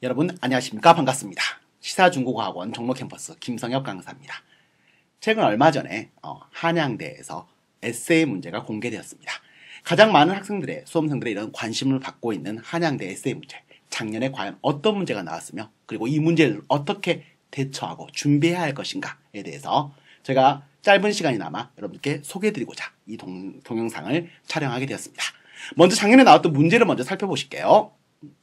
여러분 안녕하십니까? 반갑습니다. 시사중국어학원 종로캠퍼스 김성엽 강사입니다. 최근 얼마 전에 한양대에서 에세이 문제가 공개되었습니다. 가장 많은 학생들의 수험생들의 이런 관심을 받고 있는 한양대 에세이 문제, 작년에 과연 어떤 문제가 나왔으며 그리고 이 문제를 어떻게 대처하고 준비해야 할 것인가에 대해서 제가 짧은 시간이나마 여러분께 소개해드리고자 이 동영상을 촬영하게 되었습니다. 먼저 작년에 나왔던 문제를 먼저 살펴보실게요.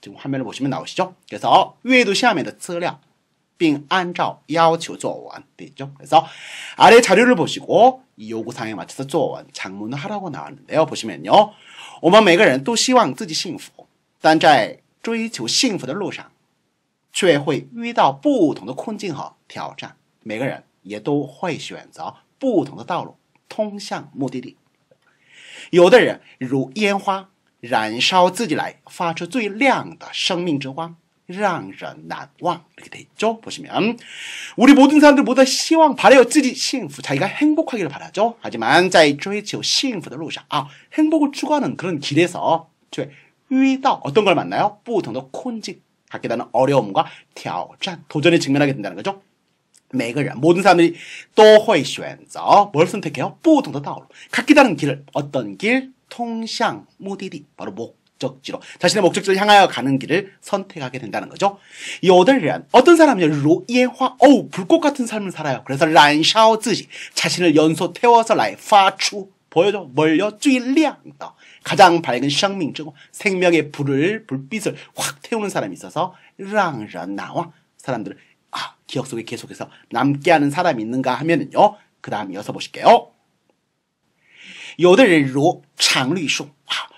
지금 화면을 보시면 나오시죠? 그래서 위에도 시험에的资料并按照要求做完 돼 있죠? 그래서 아래 자료를 보시고 이 요구사항에 맞춰서 做完 장문을 하라고 나왔는데요. 보시면요. 我们每个人都希望自己幸福但在追求幸福的路上却会遇到不同的困境和挑战每个人也都会选择不同的道路通向目的地有的人如烟花燃烧自己来发出最亮的生命之光让人难忘 이렇게 돼 있죠. 보시면 우리 모든 사람들 모두希望 바라요 自己幸福 자기가 행복하기를 바라죠. 하지만 在追求幸福的路上 행복을 추구하는 그런 길에서 却遇到 어떤 걸 만나요? 不同的困境 갖게 되는 어려움과 挑战 도전에 직면하게 된다는 거죠. 每个人 모든 사람들이 都会选择 뭘 선택해요? 不同的道路 갖게 되는 길을 어떤 길? 通向目的地 바로 목적지로 자신의 목적지를 향하여 가는 길을 선택하게 된다는 거죠. 有的人 어떤 사람이요? 如烟花 불꽃 같은 삶을 살아요. 그래서 燃烧自己 자신을 연소 태워서 来发出 보여줘 뭘요? 最亮的 가장 밝은 生命之光 생명의 불빛을 확 태우는 사람이 있어서 让人难忘 사람들을 기억 속에 계속해서 남게 하는 사람이 있는가 하면은요. 그 다음 이어서 보실게요. 有的人如常绿树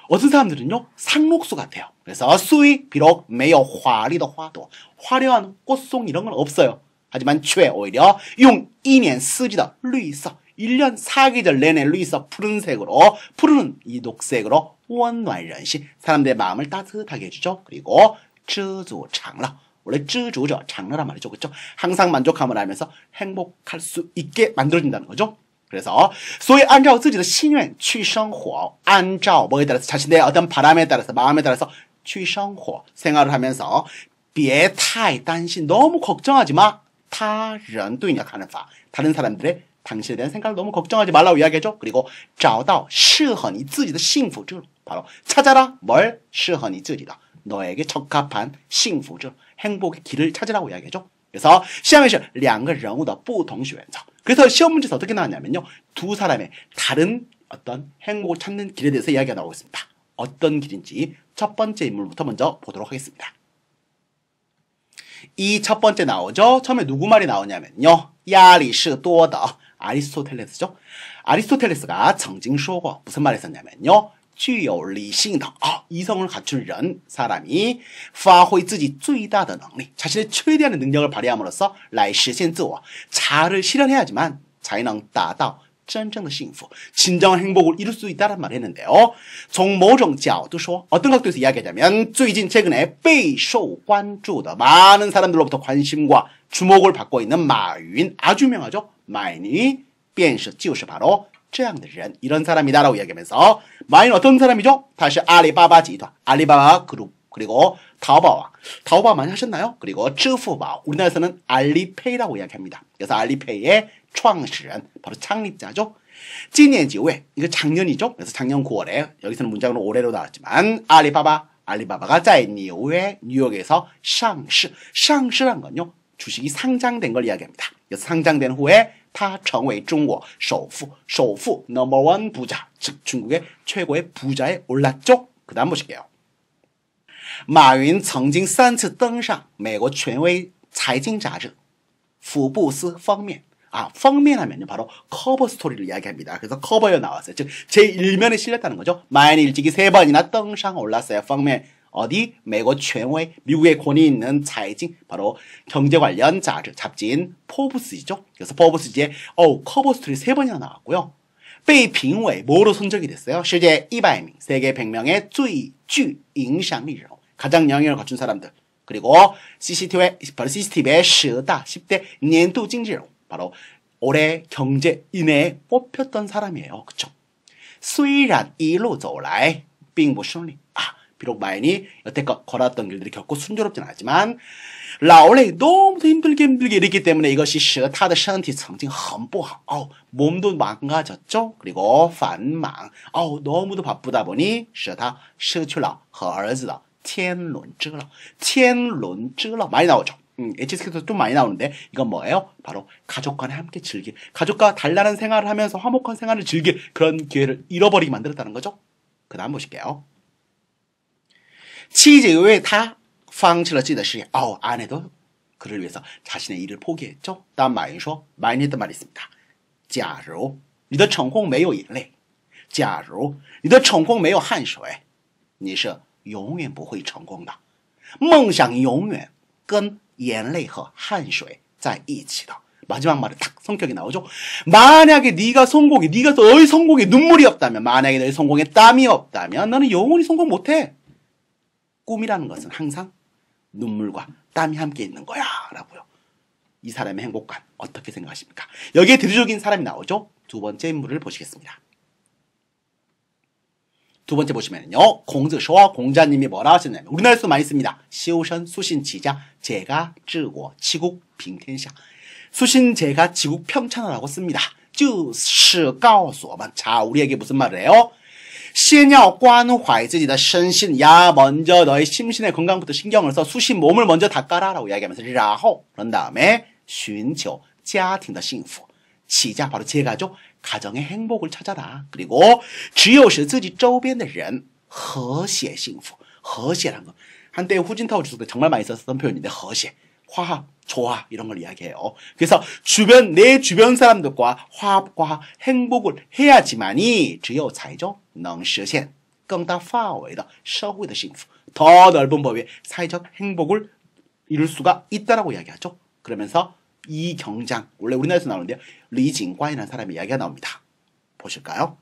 어떤 사람들은요 상록수 같아요. 그래서 수위 비록 没有华丽的花朵 화려한 꽃송 이런 건 없어요. 하지만 却 오히려 用一年四季的绿色 1년 4계절 내내绿色 푸른색으로 푸른 이 녹색으로 温暖人心 사람들의 마음을 따뜻하게 해주죠. 그리고 知足常乐 원래 知足者 장러란 말이죠. 그렇죠? 항상 만족함을 알면서 행복할 수 있게 만들어진다는 거죠. 그래서 所以按照自己的心愿去生活 按照 뭐에 따라서 자신의 어떤 바람에 따라서 마음에 따라서 去生活 생활을 하면서 别太担心 너무 걱정하지 마 他人对你的看法 다른 사람들의 당신에 대한 생각을 너무 걱정하지 말라고 이야기하죠. 그리고 找到适合你自己的幸福之路 바로 찾아라 뭘 适合你自己的 너에게 적합한 幸福之路 행복의 길을 찾으라고 이야기하죠. 그래서 시험에서 两个人物的不同选择 그래서 시험 문제에서 어떻게 나왔냐면요. 두 사람의 다른 어떤 행복을 찾는 길에 대해서 이야기가 나오고 있습니다. 어떤 길인지 첫 번째 인물부터 먼저 보도록 하겠습니다. 이 첫 번째 나오죠. 처음에 누구 말이 나오냐면요. 亚里士多德 아리스토텔레스죠. 아리스토텔레스가 曾经说过 무슨 말 했었냐면요. 具有理性的 이성을 갖춘 人 사람이 发挥自己最大的能力 자신의 최대한의 능력을 발휘함으로써 来实现自我 자아를 실현해야지만 才能达到真正的幸福 진정한 행복을 이룰 수 있다는 말을 했는데요. 从某种角度说 어떤 각도에서 이야기하자면 最近 최근에 备受关注的 많은 사람들로부터 관심과 주목을 받고 있는 마윈 아주 유명하죠. 마윈이 便是就是 바로 这样的人 이런 사람이다라고 이야기하면서 마윈은 어떤 사람이죠? 다시 알리바바集团 알리바바 그룹 그리고 타오바오 타오바오 많이 하셨나요? 그리고 支付宝 우리나라에서는 알리페이라고 이야기합니다. 그래서 알리페이의 创始人 바로 창립자죠. 今年9月 이거 작년이죠. 그래서 작년 9월에 여기서는 문장으로 올해로 나왔지만 알리바바가 在纽约 뉴욕에서 上市 상시란 건요. 주식이 상장된 걸 이야기합니다. 그래서 상장된 후에 他成为中国首富 넘버 원 부자 즉 중국의 최고의 부자에 올랐죠. 그 다음 보실게요. 马云曾经3次登上美国权威财经杂志福布斯封面 封面 하면요 바로 커버 스토리를 이야기합니다. 그래서 커버에 나왔어요. 즉 제1면에 실렸다는 거죠. 마윈이 일찍이 3번이나登上 올랐어요.封面 어디?美国权威 미국의 권위 있는 财经 바로 경제 관련 잡지인 포브스이죠. 그래서 포브스지에 커버 스토리 3번이나 나왔고요. 被评为 뭐로 선정이 됐어요? 세계 100명, 세계 100명의 最具影响力人物 가장 영향을 갖춘 사람들. 그리고 CCTV의 10대 年度经济人物 바로 올해 경제인에 뽑혔던 사람이에요. 그쵸? 虽然一路走来并不顺利 비록 마인이 여태껏 걸어왔던 길들이 결코 순조롭진 않았지만 劳累 너무 힘들게 일했기 때문에 이것이 使他的身体曾经很不好. 몸도 망가졌죠. 그리고 繁忙. 너무도 바쁘다 보니 使他失去了和儿子的天伦之乐. 天伦之乐 많이 나오죠. HSK에서 좀 많이 나오는데 이건 뭐예요? 바로 가족과 함께 즐길, 가족과 단란한 생활을 하면서 화목한 생활을 즐길 그런 기회를 잃어버리게 만들었다는 거죠. 그 다음 보실게요. 妻子为他放弃了自己的事业. 아내도 그를 위해서 자신의 일을 포기했죠. 다음 마인说, 마인이 했던 말이 있습니다. 假如你的成功没有眼泪，假如你的成功没有汗水，你是永远不会成功的。梦想永远跟眼泪和汗水在一起的. 마지막 말에 딱 성격이 나오죠. 만약에 네가 너의 성공에 눈물이 없다면, 만약에 너의 성공에 땀이 없다면 너는 영원히 성공 못해. 꿈이라는 것은 항상 눈물과 땀이 함께 있는 거야 라고요. 이 사람의 행복감 어떻게 생각하십니까? 여기에 대표적인 사람이 나오죠. 두 번째 인물을 보시겠습니다. 두 번째 보시면요. 공즈쇼 공자님이 뭐라 하셨냐면, 우리나라에서 많이 씁니다. 시우선 수신지자 제가治国 치국 빙天下. 수신제가 지국 평천하라고 씁니다. 就是告诉我们, 자, 우리에게 무슨 말을 해요? 先要关怀自己的身心. 야, 먼저 너의 심신의 건강부터 신경을 써. 수신 몸을 먼저 닦아라 라고 이야기하면서 然后 그런 다음에 寻求家庭的幸福. 지자 바로 제가죠. 가정의 행복을 찾아라. 그리고 只有使自己周边的人和谐幸福. 和谐라는 거 한때 후진타오 주석 때 정말 많이 썼던 표현인데, 和谐 화합, 조화 이런 걸 이야기해요. 그래서 내 주변 사람들과 화합과 행복을 해야지만이 只有才죠能实现更大范围的社会的幸福. 더 넓은 범위의 사회적 행복을 이룰 수가 있다라고 이야기하죠. 그러면서 이 경장, 원래 우리나라에서 나오는데요. 리징관이라는 사람의 이야기가 나옵니다. 보실까요?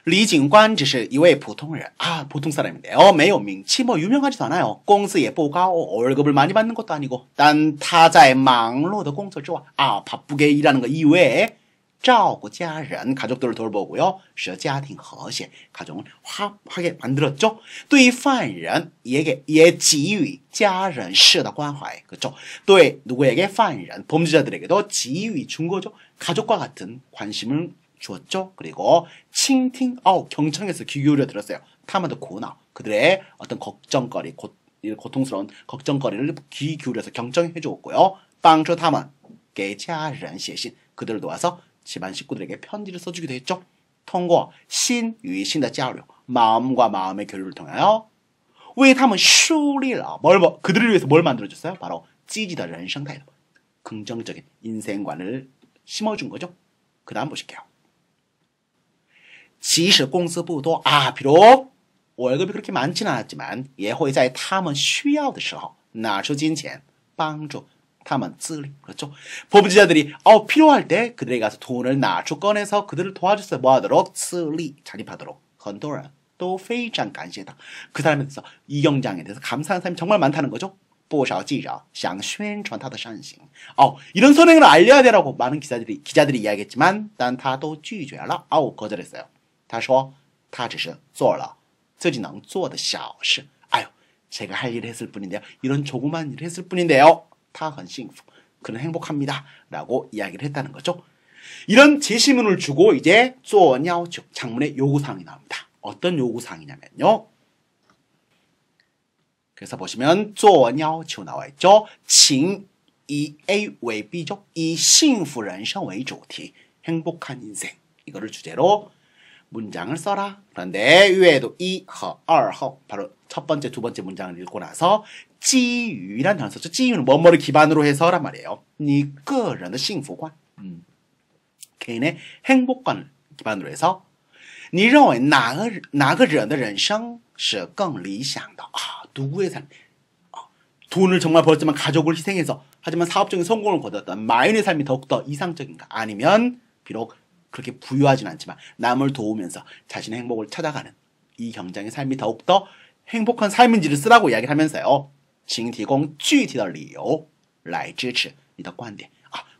李警官只是一位普通人. 보통 사람인데요. 没有名气, 유명하지도 않아요. 工资也不高, 월급을 많이 받는 것도 아니고. 但他在忙碌的工作之外, 바쁘게 일하는 거 이외에 照顾家人, 가족들을 돌보고요. 使家庭和谐, 가정을 화합하게 만들었죠. 对于犯人也给予家人式的关怀. 그렇죠? 对 누구에게 犯人, 범죄자들에게도 给予준 거죠. 가족과 같은 관심을 주었죠. 그리고倾听, 경청해서 귀 기울여 들었어요. 他们的苦恼, 그들의 어떤 걱정거리, 고통스러운 걱정거리를 귀 기울여서 경청해 주었고요. 帮助他们给家人写信, 그들을 도와서 집안 식구들에게 편지를 써주기도 했죠. 通过心与心的交流, 마음과 마음의 교류를 통하여 为他们树立了 그들을 위해서 뭘 만들어줬어요? 바로 积极的人生态度, 긍정적인 인생관을 심어준 거죠. 그 다음 보실게요. 即使工资不多, 비록 월급이 그렇게 많지는 않았지만 也会在他们需要的时候拿出金钱帮助他们自立. 그렇죠? 범죄자들이 필요할 때 그들에게 가서 돈을 꺼내서 그들을 도와줬어요. 뭐 하도록? 自立, 자립하도록. 很多人都非常感谢他. 그 사람에 대해서, 이 경장에 대해서 감사하는 사람이 정말 많다는 거죠. 不少记者想宣传他的善行. 이런 선행을 알려야 되라고 많은 기자들이 이야기했지만 但他都拒绝了. 거절했어요. 他说他只是做了自己能做的小事. 제가 할 일을 했을 뿐인데요. 이런 조그만 일을 했을 뿐인데요. 他很幸福. 그는 행복합니다. 라고 이야기를 했다는 거죠. 이런 제시문을 주고 이제 做要求, 장문의 요구사항이 나옵니다. 어떤 요구사항이냐면요. 그래서 보시면 做要求 나와 있죠. 请以 A 为 B죠. 以幸福人生为主题. 행복한 인생. 이거를 주제로 문장을 써라. 그런데 위에도 1和2后 바로 첫 번째, 두 번째 문장을 읽고 나서 基于라는 단어 썼죠. 基于는 뭐뭐를 기반으로 해서란 말이에요. 你个人的幸福观. 개인의 행복관을 기반으로 해서 你认为哪个人的人生是更理想的? 누구의 삶? 돈을 정말 벌었지만 가족을 희생해서 하지만 사업적인 성공을 거뒀던 마인의 삶이 더욱더 이상적인가? 아니면 비록 그렇게 부유하진 않지만 남을 도우면서 자신의 행복을 찾아가는 이 경장의 삶이 더욱더 행복한 삶인지를 쓰라고 이야기를 하면서요. 请提供具体的理由来支持你的观点.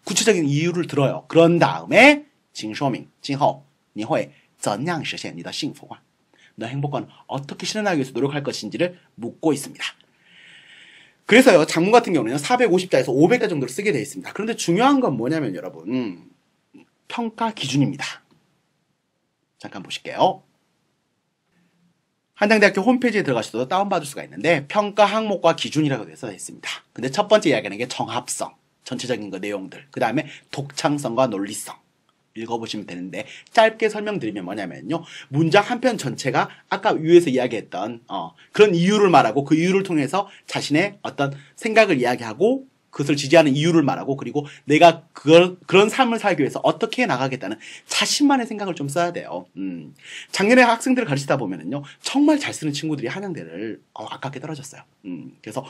구체적인 이유를 들어요. 그런 다음에 请说明今后你会怎样实现你的幸福观. 너 행복관을 어떻게 실현하기 위해서 노력할 것인지를 묻고 있습니다. 그래서요, 장문 같은 경우는 450자에서 500자 정도를 쓰게 되어 있습니다. 그런데 중요한 건 뭐냐면 여러분, 평가 기준입니다. 잠깐 보실게요. 한양대학교 홈페이지에 들어가셔도 다운받을 수가 있는데 평가 항목과 기준이라고 되어 있습니다. 근데 첫 번째 이야기하는 게 정합성, 전체적인 거 내용들, 그 다음에 독창성과 논리성 읽어보시면 되는데, 짧게 설명드리면 뭐냐면요, 문장 한 편 전체가 아까 위에서 이야기했던 그런 이유를 말하고, 그 이유를 통해서 자신의 어떤 생각을 이야기하고 그것을 지지하는 이유를 말하고, 그리고 내가 그런 삶을 살기 위해서 어떻게 나가겠다는 자신만의 생각을 좀 써야 돼요. 작년에 학생들을 가르치다 보면은요, 정말 잘 쓰는 친구들이 한양대를 아깝게 떨어졌어요. 그래서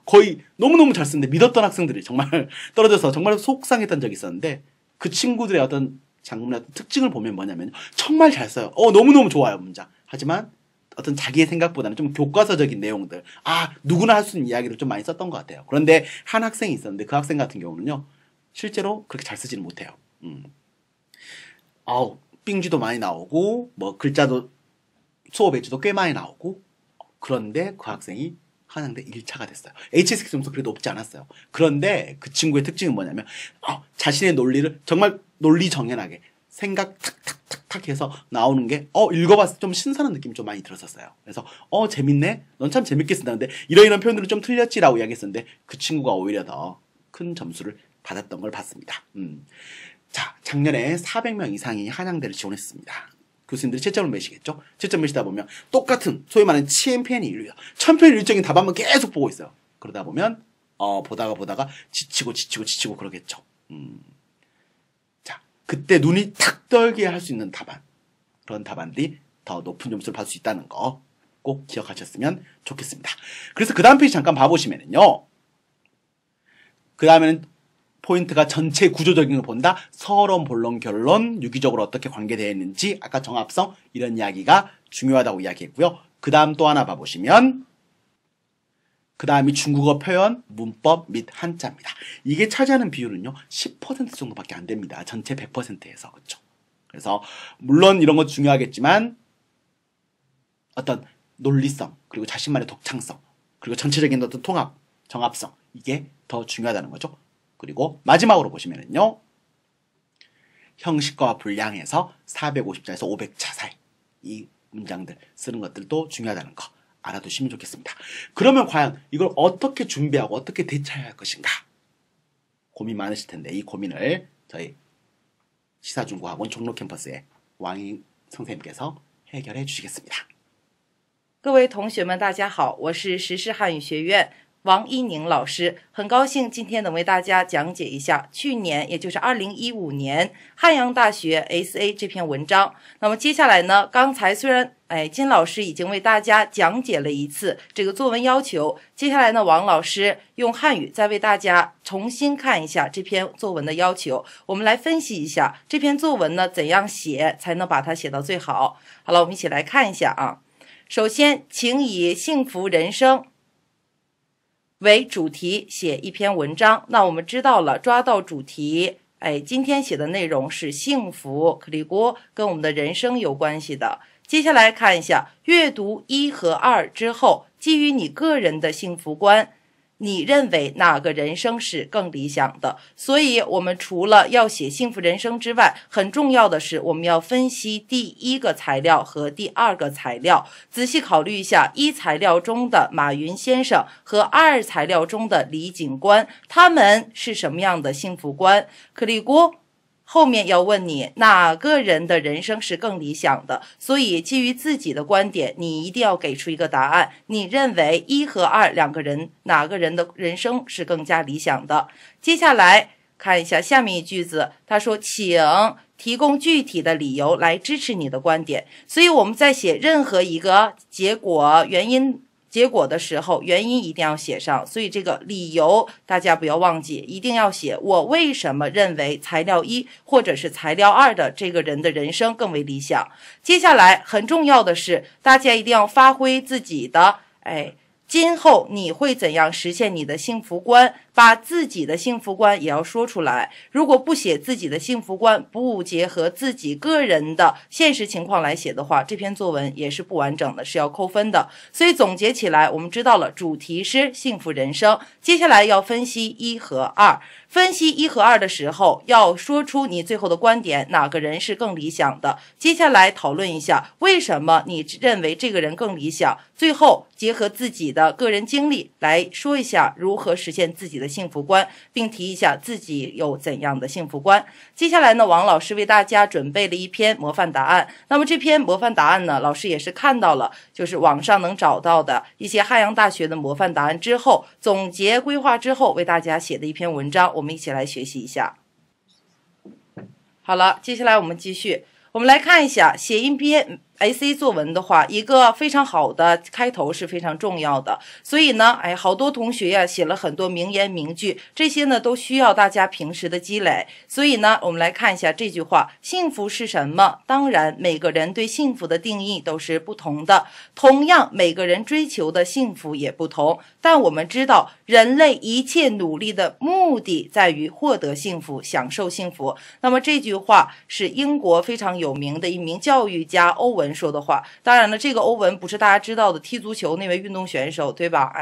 거의 너무너무 잘 쓰는데 믿었던 학생들이 정말 떨어져서 정말 속상했던 적이 있었는데, 그 친구들의 어떤 장문의 어떤 특징을 보면 뭐냐면 정말 잘 써요. 너무너무 좋아요, 문장. 하지만 어떤 자기의 생각보다는 좀 교과서적인 내용들, 누구나 할 수 있는 이야기를 좀 많이 썼던 것 같아요. 그런데 한 학생이 있었는데 그 학생 같은 경우는요, 실제로 그렇게 잘 쓰지는 못해요. 삥지도 많이 나오고, 뭐 글자도 수업 엣지도 꽤 많이 나오고, 그런데 그 학생이 한양대 1차가 됐어요. HSK 점수 그래도 높지 않았어요. 그런데 그 친구의 특징은 뭐냐면 자신의 논리를 정말 논리정연하게 생각 탁탁탁탁 해서 나오는 게 읽어봤을 때 좀 신선한 느낌이 좀 많이 들었었어요. 그래서 재밌네? 넌 참 재밌게 쓴다는데 이런 표현들은 좀 틀렸지라고 이야기했었는데 그 친구가 오히려 더 큰 점수를 받았던 걸 봤습니다. 자, 작년에 400명 이상이 한양대를 지원했습니다. 교수님들이 채점을 매시겠죠? 채점 매시다 보면 똑같은 소위 말하는 CMPN이 1000편1적인 답안만 계속 보고 있어요. 그러다 보면 보다가 지치고 그러겠죠. 자, 그때 눈이 탁 떨게 할 수 있는 답안, 그런 답안들이 더 높은 점수를 받을 수 있다는 거 꼭 기억하셨으면 좋겠습니다. 그래서 그 다음 페이지 잠깐 봐보시면은요, 그 다음에는 포인트가 전체 구조적인 걸 본다. 서론, 본론, 결론, 유기적으로 어떻게 관계되어 있는지, 아까 정합성 이런 이야기가 중요하다고 이야기했고요. 그 다음 또 하나 봐보시면, 그 다음이 중국어 표현, 문법 및 한자입니다. 이게 차지하는 비율은요 10% 정도밖에 안 됩니다. 전체 100%에서. 그렇죠? 그래서 물론 이런 것 중요하겠지만 어떤 논리성, 그리고 자신만의 독창성, 그리고 전체적인 어떤 통합, 정합성, 이게 더 중요하다는 거죠. 그리고 마지막으로 보시면은요, 형식과 분량에서 450자에서 500자 사이, 이 문장들 쓰는 것들도 중요하다는 거 알아두시면 좋겠습니다. 그러면 과연 이걸 어떻게 준비하고 어떻게 대처해야 할 것인가 고민 많으실 텐데, 이 고민을 저희 시사중국학원 종로캠퍼스의 왕인 선생님께서 해결해 주시겠습니다. 各位同学们大家好，我是时事汉语学院王一宁老师，很高兴今天能为大家讲解一下去年，也就是2015年汉阳大学 SA 这篇文章。那么接下来呢，刚才虽然金老师已经为大家讲解了一次这个作文要求，接下来呢，王老师用汉语再为大家重新看一下这篇作文的要求，我们来分析一下这篇作文呢怎样写才能把它写到最好。好了，我们一起来看一下啊。首先，请以幸福人生为主题写一篇文章。那我们知道了，抓到主题，今天写的内容是幸福，그리고跟我们的人生有关系的。接下来看一下，阅读1和2之后，基于你个人的幸福观，你认为哪个人生是更理想的？所以我们除了要写幸福人生之外，很重要的是我们要分析第一个材料和第二个材料，仔细考虑一下一材料中的马云先生和二材料中的李警官，他们是什么样的幸福观？그리고后面要问你哪个人的人生是更理想的，所以基于自己的观点，你一定要给出一个答案。你认为1和2两个人哪个人的人生是更加理想的？接下来看一下下面一句子，他说请提供具体的理由来支持你的观点。所以我们在写任何一个结果结果的时候，原因一定要写上，所以这个理由大家不要忘记，一定要写我为什么认为材料1或者是材料2的这个人的人生更为理想。接下来很重要的是，大家一定要发挥自己的今后你会怎样实现你的幸福观，把自己的幸福观也要说出来。如果不写自己的幸福观，不结合自己个人的现实情况来写的话，这篇作文也是不完整的，是要扣分的。所以总结起来，我们知道了主题是幸福人生，接下来要分析1和2。分析1和2的时候，要说出你最后的观点，哪个人是更理想的。接下来讨论一下为什么你认为这个人更理想，最后结合自己的个人经历来说一下如何实现自己的幸福观，并提一下自己有怎样的幸福观。接下来呢，王老师为大家准备了一篇模范答案。那么这篇模范答案呢，老师也是看到了，就是网上能找到的一些汉阳大学的模范答案之后，总结规划之后为大家写的一篇文章，我们一起来学习一下。好了，接下来我们继续，我们来看一下写一篇essay 作文的话，一个非常好的开头是非常重要的。所以呢，好多同学呀写了很多名言名句，这些呢都需要大家平时的积累。所以呢，我们来看一下这句话：幸福是什么？当然，每个人对幸福的定义都是不同的，同样每个人追求的幸福也不同。但我们知道，人类一切努力的目的在于获得幸福，享受幸福。那么这句话是英国非常有名的一名教育家欧文说的话。当然了，这个欧文不是大家知道的踢足球那位运动选手，对吧？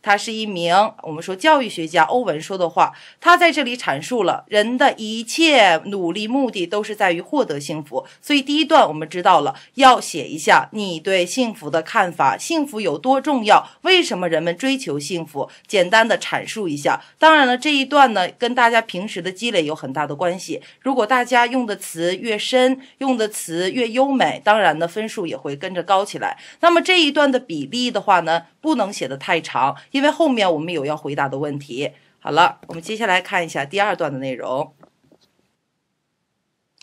他是一名我们说教育学家，欧文说的话，他在这里阐述了人的一切努力目的都是在于获得幸福。所以第一段我们知道了，要写一下你对幸福的看法，幸福有多重要，为什么人们追求幸福，简单的阐述一下。当然了，这一段呢跟大家平时的积累有很大的关系，如果大家用的词越深，用的词越优美，当然呢分数也会跟着高起来。那么这一段的比例的话呢，不能写得太长，因为后面我们有要回答的问题。好了，我们接下来看一下第2段的内容。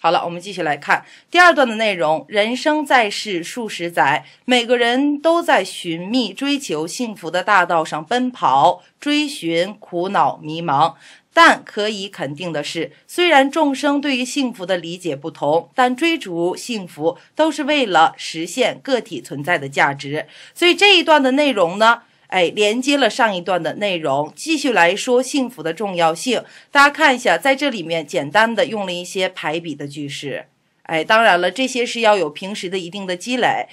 好了，我们继续来看第2段的内容。人生在世数十载，每个人都在寻觅追求幸福的大道上奔跑，追寻、苦恼、迷茫。但可以肯定的是，虽然众生对于幸福的理解不同，但追逐幸福都是为了实现个体存在的价值。所以这一段的内容呢，连接了上一段的内容，继续来说幸福的重要性。大家看一下，在这里面简单的用了一些排比的句式。当然了，这些是要有平时的一定的积累。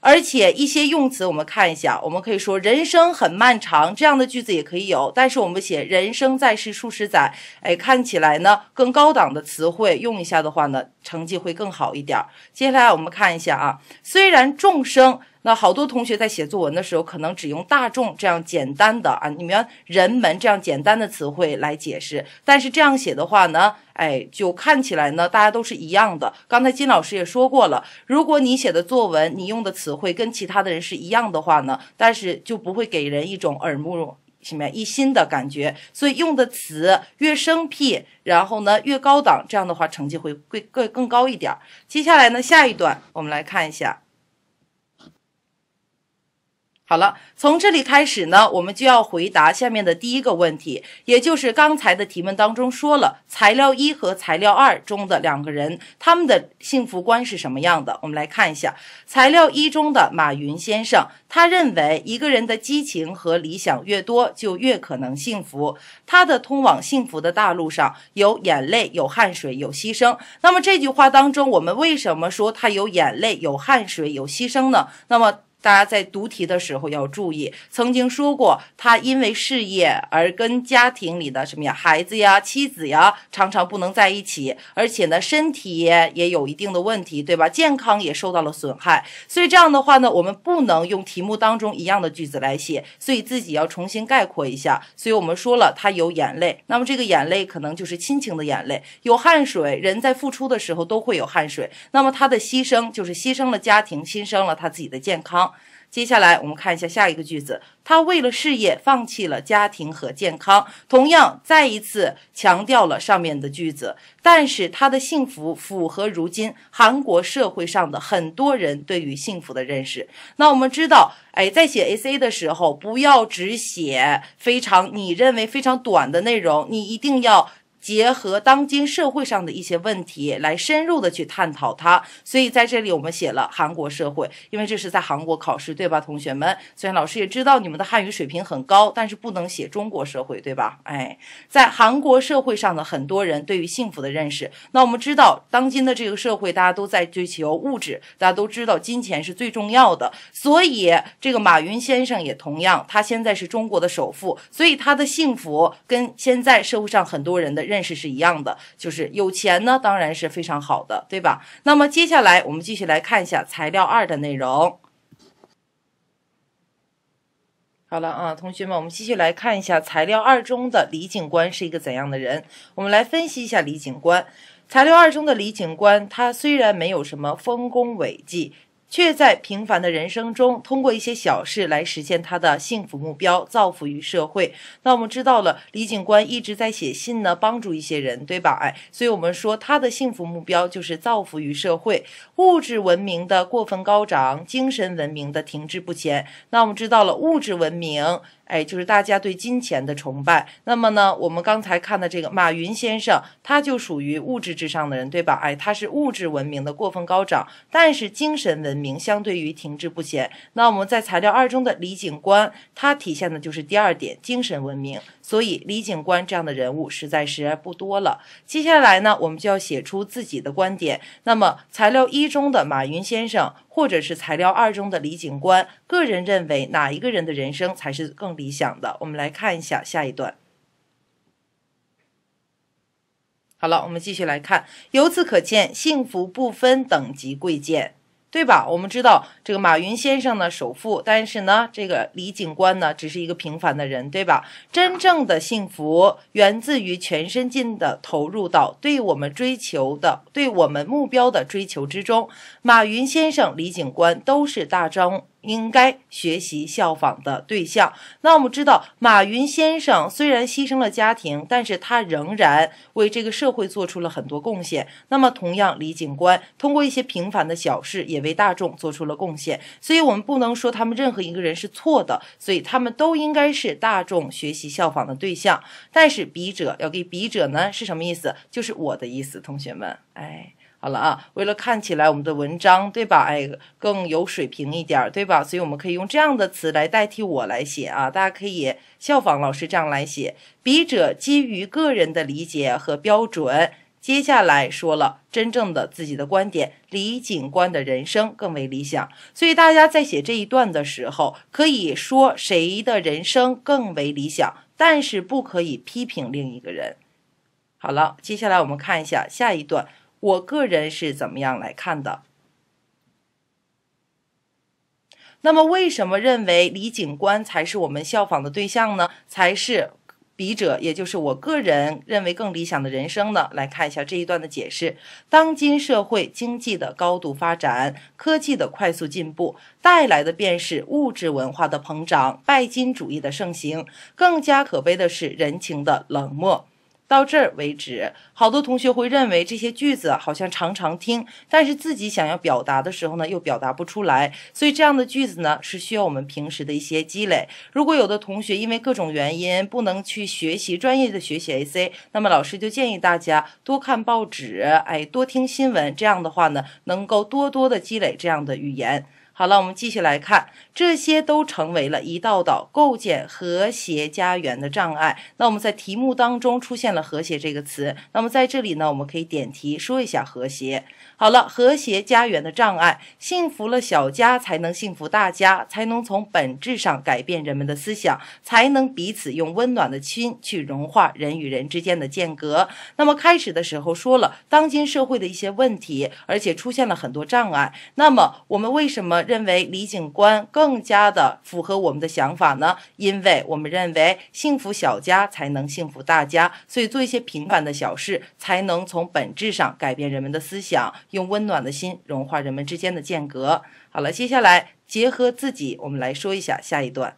而且一些用词我们看一下，我们可以说人生很漫长，这样的句子也可以有，但是我们写人生在世数十载，看起来呢更高档的词汇用一下的话呢，成绩会更好一点。接下来我们看一下啊，虽然众生，那好多同学在写作文的时候可能只用大众这样简单的你们人们这样简单的词汇来解释，但是这样写的话呢，就看起来呢大家都是一样的。刚才金老师也说过了，如果你写的作文你用的词汇跟其他的人是一样的话呢，但是就不会给人一种耳目一新的感觉。所以用的词越生僻，然后呢越高档，这样的话成绩会更高一点。接下来呢，下一段我们来看一下。好了，从这里开始呢，我们就要回答下面的第一个问题，也就是刚才的提问当中说了，材料1和材料2中的2个人，他们的幸福观是什么样的？我们来看一下，材料1中的马云先生，他认为一个人的激情和理想越多，就越可能幸福。他的通往幸福的大路上有眼泪，有汗水，有牺牲。那么这句话当中，我们为什么说他有眼泪，有汗水，有牺牲呢？那么大家在读题的时候要注意，曾经说过他因为事业而跟家庭里的孩子呀、妻子呀常常不能在一起，而且呢身体也有一定的问题，对吧？健康也受到了损害。所以这样的话呢，我们不能用题目当中一样的句子来写，所以自己要重新概括一下。所以我们说了他有眼泪，那么这个眼泪可能就是亲情的眼泪，有汗水，人在付出的时候都会有汗水，那么他的牺牲就是牺牲了家庭，牺牲了他自己的健康。接下来我们看一下下一个句子，他为了事业放弃了家庭和健康，同样再一次强调了上面的句子，但是他的幸福符合如今韩国社会上的很多人对于幸福的认识。那我们知道在写 essay 的时候，不要只写你认为非常短的内容，你一定要结合当今社会上的一些问题来深入的去探讨它。所以在这里我们写了韩国社会，因为这是在韩国考试，对吧，同学们？虽然老师也知道你们的汉语水平很高，但是不能写中国社会，对吧？在韩国社会上的很多人对于幸福的认识，那我们知道当今的这个社会大家都在追求物质，大家都知道金钱是最重要的，所以这个马云先生也同样，他现在是中国的首富，所以他的幸福跟现在社会上很多人的认识是一样的，就是有钱呢当然是非常好的，对吧？那么接下来我们继续来看一下材料2的内容。好了啊，同学们，我们继续来看一下材料2中的李警官是一个怎样的人。我们来分析一下李警官。材料2中的李警官，他虽然没有什么丰功伟绩，却在平凡的人生中，通过一些小事来实现他的幸福目标，造福于社会。那我们知道了，李警官一直在写信呢，帮助一些人，对吧？所以我们说他的幸福目标就是造福于社会。物质文明的过分高涨，精神文明的停滞不前。那我们知道了，物质文明就是大家对金钱的崇拜。那么呢，我们刚才看的这个马云先生，他就属于物质至上的人，对吧？他是物质文明的过分高涨，但是精神文明相对于停滞不前。那我们在材料2中的李警官，他体现的就是第2点，精神文明。所以李警官这样的人物实在是不多了。接下来呢，我们就要写出自己的观点。那么材料1中的马云先生，或者是材料2中的李警官，个人认为哪一个人的人生才是更理想的？我们来看一下下一段。好了，我们继续来看。由此可见，幸福不分等级贵贱，对吧？我们知道这个马云先生呢首富，但是呢这个李警官呢只是一个平凡的人，对吧？真正的幸福源自于全身心的投入到对我们目标的追求之中。马云先生、李警官都是大众应该学习效仿的对象。那我们知道马云先生虽然牺牲了家庭，但是他仍然为这个社会做出了很多贡献。那么同样李警官通过一些平凡的小事也为大众做出了贡献，所以我们不能说他们任何一个人是错的，所以他们都应该是大众学习效仿的对象。但是笔者要给笔者呢是什么意思？就是我的意思，同学们。好了啊，为了看起来我们的文章，对吧？更有水平一点，对吧？所以我们可以用这样的词来代替我来写啊，大家可以效仿老师这样来写。笔者基于个人的理解和标准，接下来说了真正的自己的观点，李警官的人生更为理想。所以大家在写这一段的时候，可以说谁的人生更为理想，但是不可以批评另一个人。好了，接下来我们看一下下一段。我个人是怎么样来看的？那么为什么认为李警官才是我们效仿的对象呢？才是笔者，也就是我个人认为更理想的人生呢？来看一下这一段的解释。当今社会经济的高度发展，科技的快速进步，带来的便是物质文化的膨胀，拜金主义的盛行，更加可悲的是人情的冷漠。到这儿为止，好多同学会认为这些句子好像常常听，但是自己想要表达的时候呢，又表达不出来。所以这样的句子呢，是需要我们平时的一些积累。如果有的同学因为各种原因不能去专业的学习 AC， 那么老师就建议大家多看报纸，多听新闻，这样的话呢，能够多多的积累这样的语言。好了，我们继续来看，这些都成为了一道道构建和谐家园的障碍。那我们在题目当中出现了和谐这个词，那么在这里呢，我们可以点题说一下和谐。好了，和谐家园的障碍，幸福了小家才能幸福大家，才能从本质上改变人们的思想，才能彼此用温暖的心去融化人与人之间的间隔。那么开始的时候说了当今社会的一些问题，而且出现了很多障碍。那么我们为什么认为李警官更加的符合我们的想法呢？因为我们认为幸福小家才能幸福大家，所以做一些平凡的小事，才能从本质上改变人们的思想，用温暖的心融化人们之间的间隔。好了，接下来结合自己，我们来说一下下一段。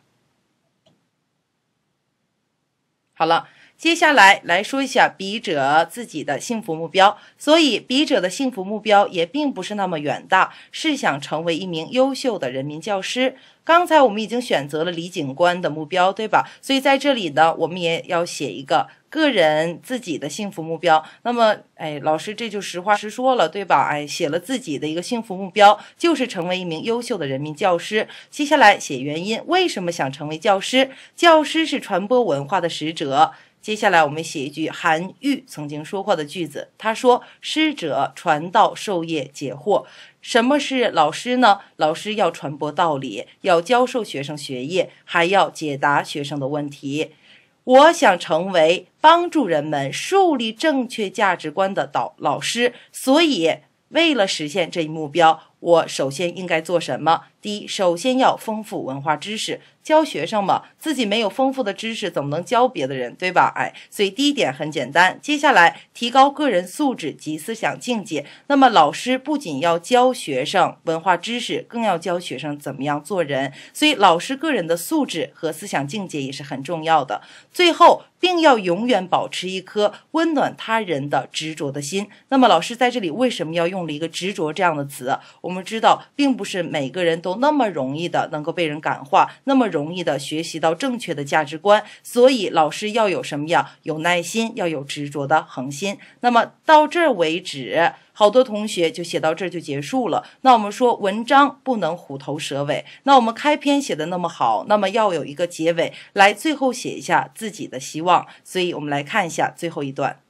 好了，接下来说一下笔者自己的幸福目标。所以笔者的幸福目标也并不是那么远大，是想成为一名优秀的人民教师。刚才我们已经选择了李警官的目标，对吧？所以在这里呢，我们也要写一个个人自己的幸福目标。那么老师这就实话实说了，对吧？写了自己的一个幸福目标，就是成为一名优秀的人民教师。接下来写原因，为什么想成为教师？教师是传播文化的使者。接下来我们写一句韩愈曾经说过的句子，他说：师者，传道授业解惑。什么是老师呢？老师要传播道理，要教授学生学业，还要解答学生的问题。我想成为帮助人们树立正确价值观的老师，所以为了实现这一目标，我首先应该做什么？第一，首先要丰富文化知识。教学生嘛，自己没有丰富的知识，怎么能教别的人，对吧？所以第一点很简单。接下来，提高个人素质及思想境界。那么老师不仅要教学生文化知识，更要教学生怎么样做人。所以老师个人的素质和思想境界也是很重要的。最后，并要永远保持一颗温暖他人的执着的心。那么老师在这里为什么要用了一个执着这样的词？我们知道，并不是每个人都那么容易的能够被人感化，那么容易的学习到正确的价值观，所以老师要有什么呀？有耐心，要有执着的恒心。那么到这儿为止，好多同学就写到这儿就结束了。那我们说文章不能虎头蛇尾，那我们开篇写的那么好，那么要有一个结尾，来最后写一下自己的希望。所以我们来看一下最后一段。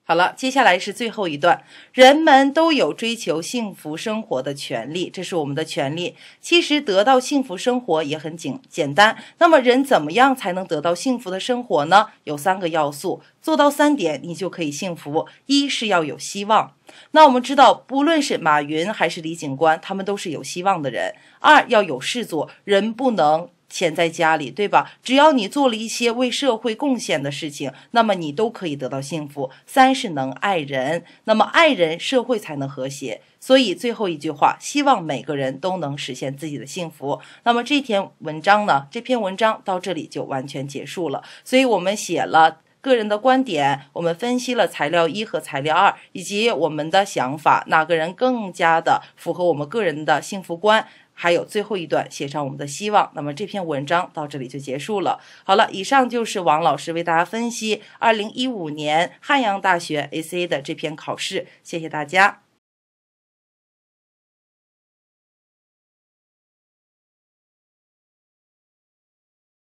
好了，接下来是最后一段。人们都有追求幸福生活的权利，这是我们的权利。其实得到幸福生活也很简单。那么人怎么样才能得到幸福的生活呢？有3个要素，做到3点你就可以幸福。一是要有希望。那我们知道，不论是马云还是李警官，他们都是有希望的人。2要有事做，人不能闲在家里，对吧？只要你做了一些为社会贡献的事情，那么你都可以得到幸福。3是能爱人，那么爱人，社会才能和谐。所以最后一句话，希望每个人都能实现自己的幸福。那么这篇文章到这里就完全结束了。所以我们写了个人的观点，我们分析了材料1和材料2，以及我们的想法，哪个人更加的符合我们个人的幸福观。还有最后一段写上我们的希望。那么这篇文章到这里就结束了。好了，以上就是王老师为大家分析2015年汉阳大学 ACA 的这篇考试，谢谢大家。